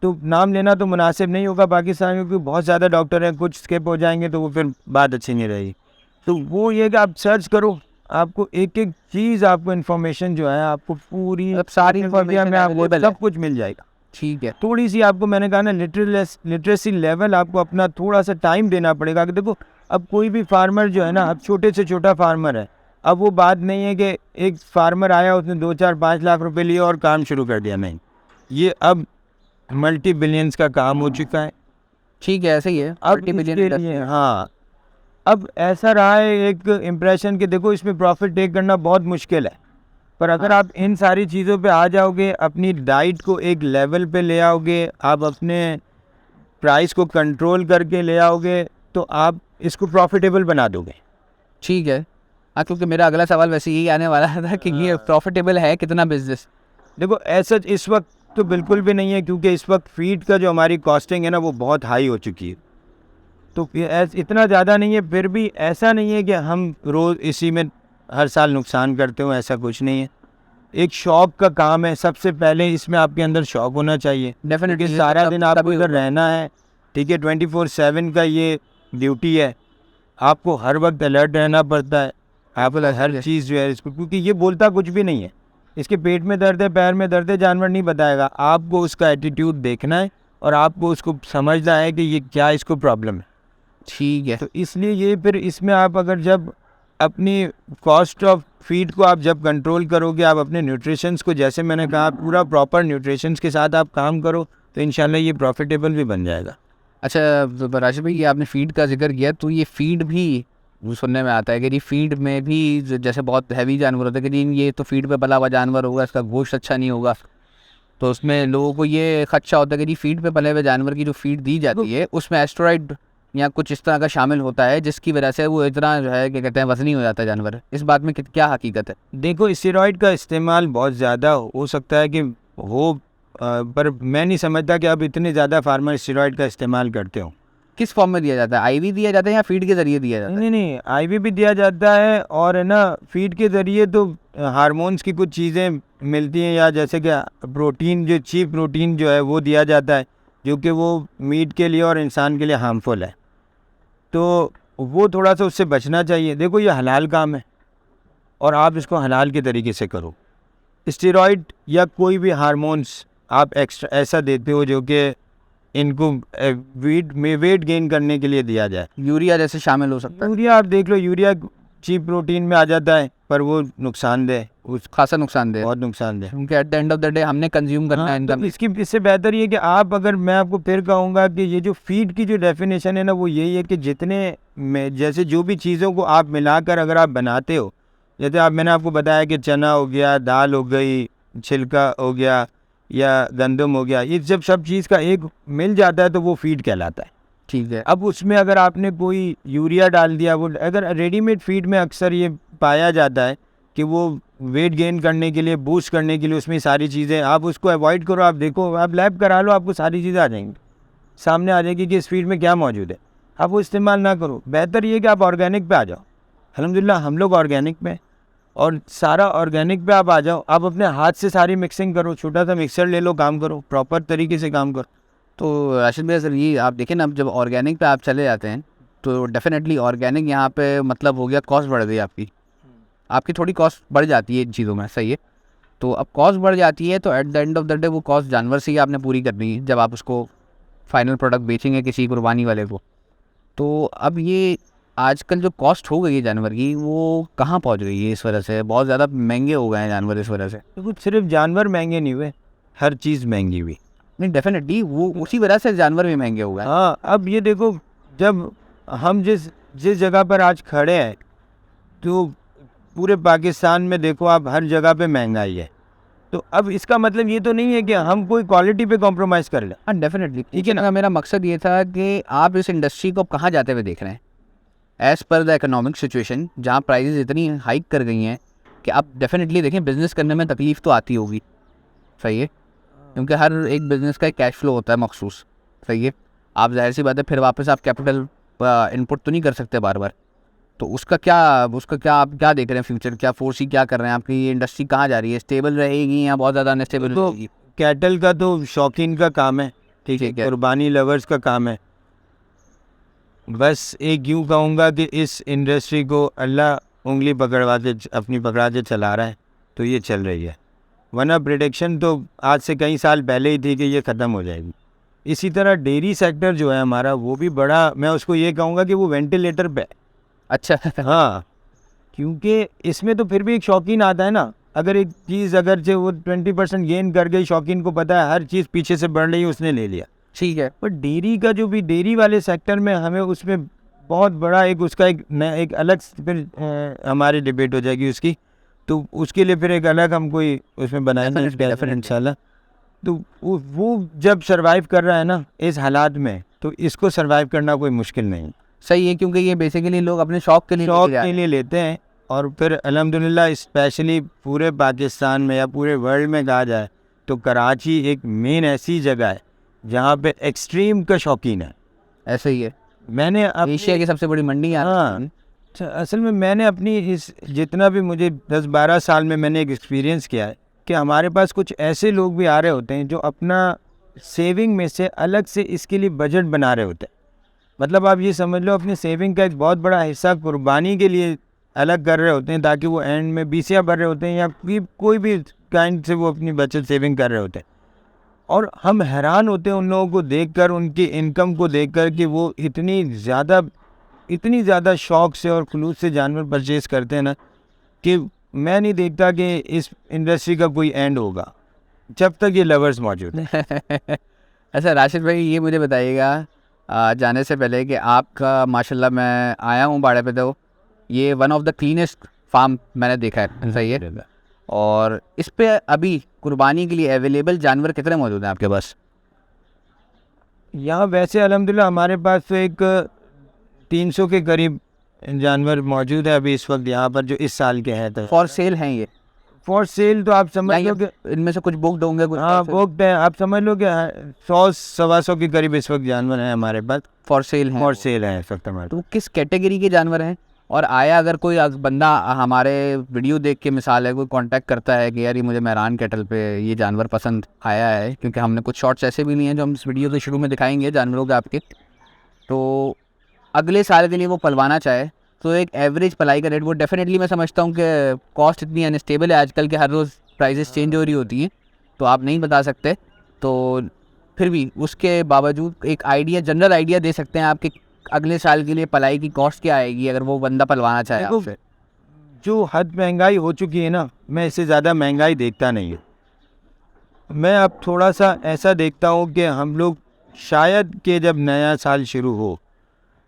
तो नाम लेना तो मुनासिब नहीं होगा पाकिस्तान में, क्योंकि बहुत ज़्यादा डॉक्टर हैं, कुछ स्किप हो जाएंगे तो वो फिर बात अच्छी नहीं रहेगी। तो वो ये कि आप सर्च करो, आपको एक एक चीज़, आपको इन्फॉर्मेशन जो है आपको पूरी अब सारी information में आपको available है। सब कुछ मिल जाएगा। ठीक है। थोड़ी सी आपको, मैंने कहा ना, लिटरेसी लेवल आपको अपना थोड़ा सा टाइम देना पड़ेगा। कि देखो अब कोई भी फार्मर जो है ना, अब छोटे से छोटा फार्मर है, अब वो बात नहीं है कि एक फार्मर आया उसने 2 4 5 लाख रुपए लिए और काम शुरू कर दिया, नहीं, ये अब मल्टी बिलियंस का काम हो चुका है। ठीक है, ऐसे ही है। अब multi-billion इसके industry लिए, है। हाँ, अब ऐसा रहा है एक इम्प्रेशन कि देखो इसमें प्रॉफिट टेक करना बहुत मुश्किल है, पर अगर आप इन सारी चीज़ों पे आ जाओगे, अपनी डाइट को एक लेवल पे ले आओगे, आप अपने प्राइस को कंट्रोल करके ले आओगे, तो आप इसको प्रॉफिटेबल बना दोगे। ठीक है। हाँ, क्योंकि मेरा अगला सवाल वैसे यही आने वाला था कि ये प्रॉफिटेबल है कितना बिजनेस? देखो ऐसा इस वक्त तो बिल्कुल भी नहीं है, क्योंकि इस वक्त फीड का जो हमारी कॉस्टिंग है ना वो बहुत हाई हो चुकी है। तो इतना ज़्यादा नहीं है, फिर भी ऐसा नहीं है कि हम रोज़ इसी में हर साल नुकसान करते हो, ऐसा कुछ नहीं है। एक शौक का काम है, सबसे पहले इसमें आपके अंदर शौक होना चाहिए। डेफिनेटली क्योंकि सारा दिन आपको इधर रहना है, ठीक है, 24/7 का ये ड्यूटी है, आपको हर वक्त अलर्ट रहना पड़ता है। आप हर चीज़ जो है इसको, क्योंकि ये बोलता कुछ भी नहीं है, इसके पेट में दर्द है, पैर में दर्द है, जानवर नहीं बताएगा, आपको उसका एटीट्यूड देखना है और आपको उसको समझना है कि ये क्या इसको प्रॉब्लम है। ठीक है। तो इसलिए ये फिर इसमें आप अगर जब अपनी कॉस्ट ऑफ फीड को आप जब कंट्रोल करोगे, आप अपने न्यूट्रिशंस को, जैसे मैंने कहा, पूरा प्रॉपर न्यूट्रिशंस के साथ आप काम करो, तो इंशाल्लाह ये प्रॉफिटेबल भी बन जाएगा। अच्छा राशिद भाई, ये आपने फीड का जिक्र किया, तो ये फीड भी सुनने में आता है कि जी फीड में भी जैसे बहुत हैवी जानवर होते हैं कि जी ये तो फीड पे पला हुआ जानवर होगा, इसका गोश्त अच्छा नहीं होगा, तो उसमें लोगों को ये खदशा होता है कि जी फीड पे पले हुए जानवर की जो फीड दी जाती है उसमें एस्टेरॉइड या कुछ इस तरह का शामिल होता है जिसकी वजह से वो इतना जो है क्या कहते हैं वजनी हो जाता है जानवर। इस बात में क्या हकीकत है? देखो, स्टेरॉइड का इस्तेमाल बहुत ज़्यादा हो सकता है कि हो, पर मैं नहीं समझता कि अब इतने ज़्यादा फार्मर स्टेरॉइड का इस्तेमाल करते हो। किस फॉर्म में दिया जाता है? आईवी दिया जाता है या फीड के ज़रिए दिया जाता है? नहीं नहीं, आईवी भी दिया जाता है, और है ना फीड के ज़रिए तो हार्मोन्स की कुछ चीज़ें मिलती हैं, या जैसे कि प्रोटीन, जो चीप प्रोटीन जो है वो दिया जाता है, जो कि वो मीट के लिए और इंसान के लिए हार्मफुल है, तो वो थोड़ा सा उससे बचना चाहिए। देखो, ये हलाल काम है और आप इसको हलाल के तरीके से करो। स्टेरॉइड या कोई भी हार्मोन्स आप एक्स्ट्रा ऐसा देते हो जो कि इनको वेट गेन करने के लिए दिया जाए। यूरिया जैसे शामिल हो सकता है? यूरिया आप देख लो, यूरिया चीप प्रोटीन में आ जाता है, पर वो नुकसानदेह, उस खासा नुकसानदेह, बहुत नुकसानदेह। क्योंकि at the end of the day हमने कंज्यूम करना है इनका। तो इससे बेहतर ये कि आप, अगर मैं आपको फिर कहूँगा कि ये जो फीड की जो डेफिनेशन है ना, वो यही है कि जितने में जैसे जो भी चीज़ों को आप मिलाकर अगर आप बनाते हो, जैसे मैंने आपको बताया कि चना हो गया, दाल हो गई, छिलका हो गया या गंदम हो गया, ये जब सब चीज़ का एक मिल जाता है तो वो फीड कहलाता है। ठीक है। अब उसमें अगर आपने कोई यूरिया डाल दिया, वो अगर रेडीमेड फीड में अक्सर ये पाया जाता है कि वो वेट गेन करने के लिए, बूस्ट करने के लिए उसमें सारी चीज़ें, आप उसको अवॉइड करो। आप देखो, आप लैब करा लो, आपको सारी चीज़ें आ जाएंगी, सामने आ जाएगी कि इस फीड में क्या मौजूद है। आप वो इस्तेमाल ना करो, बेहतर ये कि आप ऑर्गेनिक पे आ जाओ। अल्हम्दुलिल्लाह हम लोग ऑर्गेनिक में, और सारा ऑर्गेनिक पे आप आ जाओ। आप अपने हाथ से सारी मिक्सिंग करो, छोटा सा मिक्सर ले लो, काम करो, प्रॉपर तरीके से काम करो। तो राशिद भाई सर, ये आप देखें ना, अब जब ऑर्गेनिक पे आप चले जाते हैं तो डेफिनेटली ऑर्गेनिक यहाँ पे मतलब हो गया कॉस्ट बढ़ गई आपकी, आपकी थोड़ी कॉस्ट बढ़ जाती है इन चीज़ों में, सही है। तो अब कॉस्ट बढ़ जाती है तो at the end of the day वो कॉस्ट जानवर से ही आपने पूरी करनी है जब आप उसको फाइनल प्रोडक्ट बेचेंगे किसी कुर्बानी वाले को। तो अब ये आजकल जो कॉस्ट हो गई है जानवर की, वो कहाँ पहुँच गई है इस वजह से? बहुत ज़्यादा महंगे हो गए हैं जानवर इस वजह से। तो कुछ सिर्फ जानवर महंगे नहीं हुए, हर चीज़ महंगी हुई। नहीं, डेफिनेटली वो उसी वजह से जानवर भी महंगे हो गए। हाँ, अब ये देखो, जब हम जिस जिस जगह पर आज खड़े हैं, तो पूरे पाकिस्तान में देखो आप, हर जगह पे महंगाई है। तो अब इसका मतलब ये तो नहीं है कि हम कोई क्वालिटी पे कॉम्प्रोमाइज़ कर लें। हाँ डेफिनेटली, ठीक है ना। मेरा मकसद ये था कि आप इस इंडस्ट्री को कहाँ जाते हुए देख रहे हैं as per the economic situation, जहाँ प्राइजेज इतनी हाइक कर गई हैं कि आप डेफिनेटली देखें बिज़नेस करने में तकलीफ़ तो आती होगी, सही है, क्योंकि हर एक बिज़नेस का एक कैश फ्लो होता है मखसूस, सही है। आप जाहिर सी बात है फिर वापस आप कैपिटल इनपुट तो नहीं कर सकते बार बार। तो उसका क्या आप क्या देख रहे हैं फ्यूचर, क्या फोर्सी क्या कर रहे हैं? आपकी ये इंडस्ट्री कहाँ जा रही है? स्टेबल रहेगी या बहुत ज़्यादा अनस्टेबल तो रहेगी? कैटल का तो शौकीन का काम है, ठीक है, कुर्बानी लवर्स का काम है। बस एक यूँ कहूँगा कि इस इंडस्ट्री को अल्लाह उंगली अपनी पकड़ाते चला रहा है, तो ये चल रही है। वरना प्रेडिक्शन तो आज से कई साल पहले ही थी कि ये ख़त्म हो जाएगी। इसी तरह डेयरी सेक्टर जो है हमारा, वो भी बड़ा, मैं उसको ये कहूँगा कि वो वेंटिलेटर पे। अच्छा हाँ, क्योंकि इसमें तो फिर भी एक शौकीन आता है ना। अगर एक चीज़ अगर जो वो 20% गेन कर गई, शौकीन को पता है हर चीज़ पीछे से बढ़ रही है, उसने ले लिया, ठीक है। पर डेयरी का जो भी डेयरी वाले सेक्टर में, हमें उसमें बहुत बड़ा एक उसका एक अलग फिर हमारी डिबेट हो जाएगी उसकी, तो उसके लिए फिर एक अलग हम कोई उसमें बनाएंगे इंशाल्लाह। तो वो जब सर्वाइव कर रहा है ना इस हालात में, तो इसको सर्वाइव करना कोई मुश्किल नहीं। सही है, क्योंकि ये बेसिकली लोग अपने शौक के लिए लेते हैं। और फिर अल्हम्दुलिल्लाह, स्पेशली पूरे पाकिस्तान में या पूरे वर्ल्ड में कहा जाए तो कराची एक मेन ऐसी जगह है जहाँ पे एक्सट्रीम का शौकीन है। ऐसे ही है, मैंने एशिया की सबसे बड़ी मंडी है। हाँ, असल में मैंने अपनी इस जितना भी मुझे 10-12 साल में मैंने एक एक्सपीरियंस किया है कि हमारे पास कुछ ऐसे लोग भी आ रहे होते हैं जो अपना सेविंग में से अलग से इसके लिए बजट बना रहे होते हैं। मतलब आप ये समझ लो, अपनी सेविंग का एक बहुत बड़ा हिस्सा कुर्बानी के लिए अलग कर रहे होते हैं, ताकि वो एंड में बीसियाँ भर रहे होते हैं या कोई भी काइंड से वो अपनी बचत सेविंग कर रहे होते हैं। और हम हैरान होते हैं उन लोगों को देखकर, उनकी इनकम को देखकर कि वो इतनी ज़्यादा शौक़ से और खुलूस से जानवर परचेज़ करते हैं ना, कि मैं नहीं देखता कि इस इंडस्ट्री का कोई एंड होगा जब तक ये लवर्स मौजूद हैं। अच्छा राशिद भाई, ये मुझे बताइएगा जाने से पहले कि आपका माशाल्लाह, मैं आया हूँ बाड़े पे तो ये one of the cleanest farm मैंने देखा है, सही है। और इस पे अभी कुर्बानी के लिए अवेलेबल जानवर कितने मौजूद हैं आपके पास? यहाँ वैसे अल्हम्दुलिल्लाह हमारे पास तो एक 300 के करीब जानवर मौजूद है अभी इस वक्त यहाँ पर, जो इस साल के हैं। तो फॉर सेल हैं ये? फॉर सेल तो आप समझ लो कि इनमें से कुछ बुकड होंगे कुछ? हाँ बुकड है, आप समझ लो कि 100-125 के करीब इस वक्त जानवर हैं हमारे पास। फॉर सेल हैं? फॉर सेल है इस वक्त हमारे। तो किस कैटेगरी के जानवर हैं? और आया अगर कोई बंदा हमारे वीडियो देख के, मिसाल है कोई कांटेक्ट करता है कि यार ये मुझे मेहरान कैटल पे ये जानवर पसंद आया है, क्योंकि हमने कुछ शॉर्ट्स ऐसे भी लिए हैं जो हम इस वीडियो के शुरू में दिखाएंगे जानवरों के आपके, तो अगले साल के लिए वो पलवाना चाहे तो एक एवरेज पलाई का रेट, वो डेफिनेटली मैं समझता हूँ कि कॉस्ट इतनी अनस्टेबल है आजकल के, हर रोज़ प्राइजेस चेंज हो रही होती हैं, तो आप नहीं बता सकते, तो फिर भी उसके बावजूद एक आइडिया, जनरल आइडिया दे सकते हैं आपके अगले साल के लिए पलाई की कॉस्ट क्या आएगी अगर वो बंदा पलवाना चाहे आपसे? जो हद महंगाई हो चुकी है ना, मैं इससे ज़्यादा महंगाई देखता नहीं हूँ। मैं अब थोड़ा सा ऐसा देखता हूँ कि हम लोग शायद कि जब नया साल शुरू हो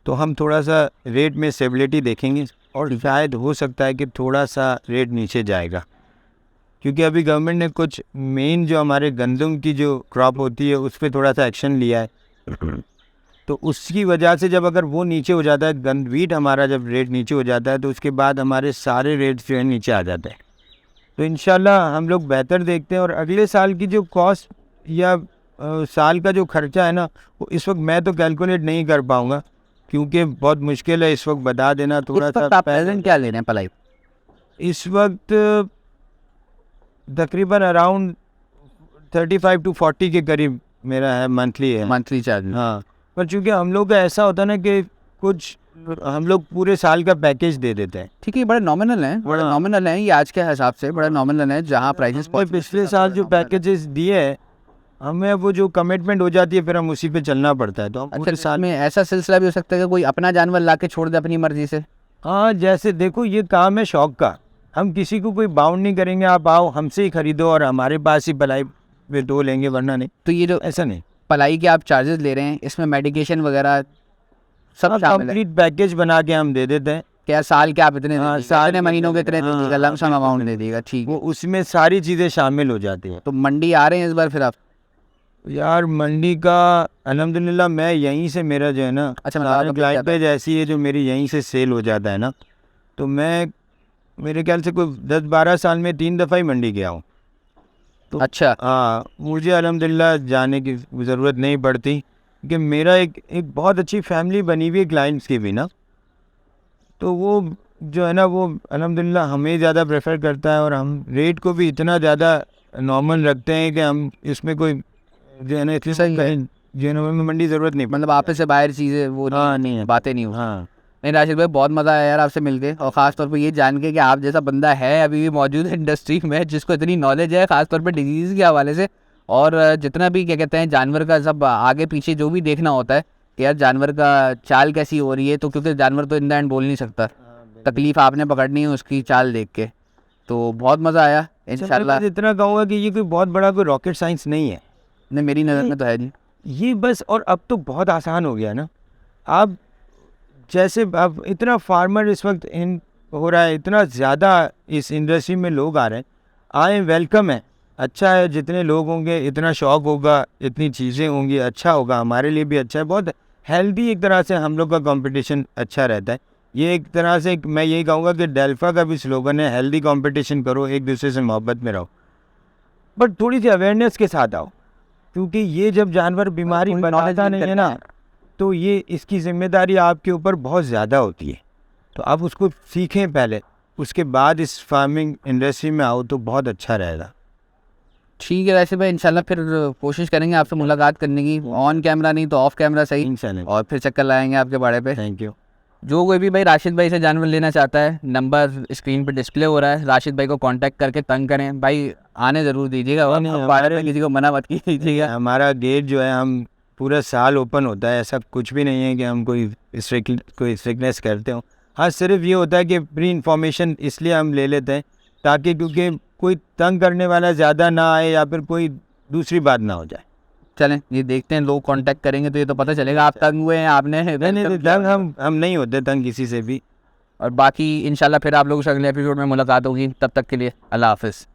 तो हम थोड़ा सा रेट में स्टेबिलिटी देखेंगे, और शायद हो सकता है कि थोड़ा सा रेट नीचे जाएगा, क्योंकि अभी गवर्नमेंट ने कुछ मेन जो हमारे गंदम की जो क्रॉप होती है उस पर थोड़ा सा एक्शन लिया है, तो उसकी वजह से जब अगर वो नीचे हो जाता है, गंद वीट हमारा जब रेट नीचे हो जाता है, तो उसके बाद हमारे सारे रेट जो है नीचे आ जाते हैं। तो इंशाल्लाह हम लोग बेहतर देखते हैं, और अगले साल की जो कॉस्ट या साल का जो खर्चा है ना, वो इस वक्त मैं तो कैलकुलेट नहीं कर पाऊँगा, क्योंकि बहुत मुश्किल है इस वक्त बता देना थोड़ा सा। आप प्रेजेंट क्या ले रहे हैं पलाई? इस वक्त तकरीबन अराउंड 35 to 40 के करीब मेरा है, मंथली है। Monthly charge? हाँ, पर चूँकि हम लोग का ऐसा होता है ना कि कुछ हम लोग पूरे साल का पैकेज दे देते हैं। ठीक है, बड़े नॉमिनल हैं, बड़े नॉमिनल हैं ये आज के हिसाब से, बड़ा नॉमिनल है। जहाँ प्राइसेस पिछले साल जो पैकेजेस दिए हैं हमें, वो जो कमिटमेंट हो जाती है फिर हम उसी पे चलना पड़ता है। तो हम पूरे साल में ऐसा सिलसिला भी हो सकता है कि कोई अपना जानवर ला के छोड़ दे अपनी मर्जी से? हाँ, जैसे देखो ये काम है शौक का, हम किसी को कोई बाउंड नहीं करेंगे, आप आओ हमसे ही खरीदो और हमारे पास ही पलाई पे दो लेंगे, वरना नहीं। तो ये जो ऐसा नहीं, पलाई के आप चार्जेस ले रहे हैं, इसमें मेडिकेशन वगैरह सब शामिल है? कंप्लीट पैकेज बना के हम दे देते हैं। क्या साल के आप इतने साल इतने महीनों के इतने दे दीजिएगा, लमसम अमाउंट दे दीजिएगा, ठीक है, वो उसमें सारी चीज़ें शामिल हो जाती हैं। तो मंडी आ रहे हैं इस बार फिर आप? यार मंडी का अल्हम्दुलिल्लाह मैं यहीं से, मेरा जो है ना, अच्छा, क्लाइंट पेज ऐसी है जो मेरी यहीं से सेल हो जाता है ना, तो मैं मेरे ख्याल से कोई 10-12 साल में 3 दफ़ा ही मंडी गया हूँ। तो अच्छा, हाँ, मुझे अल्हम्दुलिल्लाह जाने की ज़रूरत नहीं पड़ती, कि मेरा एक बहुत अच्छी फैमिली बनी हुई है क्लाइंट्स की भी ना, तो वो जो है ना वो अल्हम्दुलिल्लाह हमें ज़्यादा प्रेफर करता है, और हम रेट को भी इतना ज़्यादा नॉर्मल रखते हैं कि हम इसमें कोई जो है ना इतनी जो है में मंडी ज़रूरत नहीं, मतलब आप से बाहर चीज़ें वो नहीं है, बातें नहीं हो। हाँ नहीं राशिद भाई, बहुत मज़ा आया यार आपसे मिलके, और ख़ास तौर पे ये जान के कि आप जैसा बंदा है अभी भी मौजूद है इंडस्ट्री में, जिसको इतनी नॉलेज है ख़ास तौर पे डिजीज़ के हवाले से, और जितना भी क्या कहते हैं जानवर का सब आगे पीछे जो भी देखना होता है कि यार जानवर का चाल कैसी हो रही है, तो क्योंकि जानवर तो इन द एंड बोल नहीं सकता, तकलीफ़ आपने पकड़नी है उसकी चाल देख के। तो बहुत मज़ा आया इंशाल्लाह। इतना कहूँगा कि ये कोई बहुत बड़ा कोई रॉकेट साइंस नहीं है। नहीं, मेरी नज़र में तो है जी ये बस, और अब तो बहुत आसान हो गया ना। आप जैसे अब इतना फार्मर इस वक्त इन हो रहा है, इतना ज़्यादा इस इंडस्ट्री में लोग आ रहे हैं, आए, वेलकम है, अच्छा है, जितने लोग होंगे इतना शौक होगा, इतनी चीज़ें होंगी, अच्छा होगा, हमारे लिए भी अच्छा है, बहुत हेल्दी एक तरह से हम लोग का कंपटीशन अच्छा रहता है। ये एक तरह से मैं यही कहूँगा कि डेल्फा का भी स्लोगन है, हेल्दी कंपटीशन करो, एक दूसरे से मोहब्बत में रहो, बट थोड़ी सी अवेयरनेस के साथ आओ, क्योंकि ये जब जानवर बीमारी बनाता नहीं है ना, तो ये इसकी जिम्मेदारी आपके ऊपर बहुत ज़्यादा होती है, तो आप उसको सीखें पहले, उसके बाद इस फार्मिंग इंडस्ट्री में आओ तो बहुत अच्छा रहेगा। ठीक है, वैसे भाई इंशाल्लाह फिर कोशिश करेंगे आपसे मुलाकात करने की, ऑन कैमरा नहीं तो ऑफ कैमरा सही, इंशाल्लाह, और फिर चक्कर लाएंगे आपके बाड़े पे। Thank you. जो कोई भी भाई राशिद भाई से जानवर लेना चाहता है, नंबर स्क्रीन पर डिस्प्ले हो रहा है, राशिद भाई को कांटेक्ट करके तंग करें भाई, आने ज़रूर दीजिएगा, और बाड़े पे किसी को मना मत कीजिएगा। हमारा गेट जो है हम पूरा साल ओपन होता है, ऐसा कुछ भी नहीं है कि हम कोई स्ट्रिक्टनेस करते हो। हाँ, सिर्फ ये होता है कि प्री इन्फॉर्मेशन इसलिए हम ले लेते हैं ताकि क्योंकि कोई तंग करने वाला ज़्यादा ना आए या फिर कोई दूसरी बात ना हो जाए। चलें ये देखते हैं, लोग कांटेक्ट करेंगे तो ये तो पता चलेगा आप तंग हुए हैं, आपने नहीं, तंग हम नहीं होते, तंग किसी से भी, और बाकी इंशाल्लाह फिर आप लोगों से अगले एपिसोड में मुलाकात होगी। तब तक के लिए अल्लाह हाफिज़।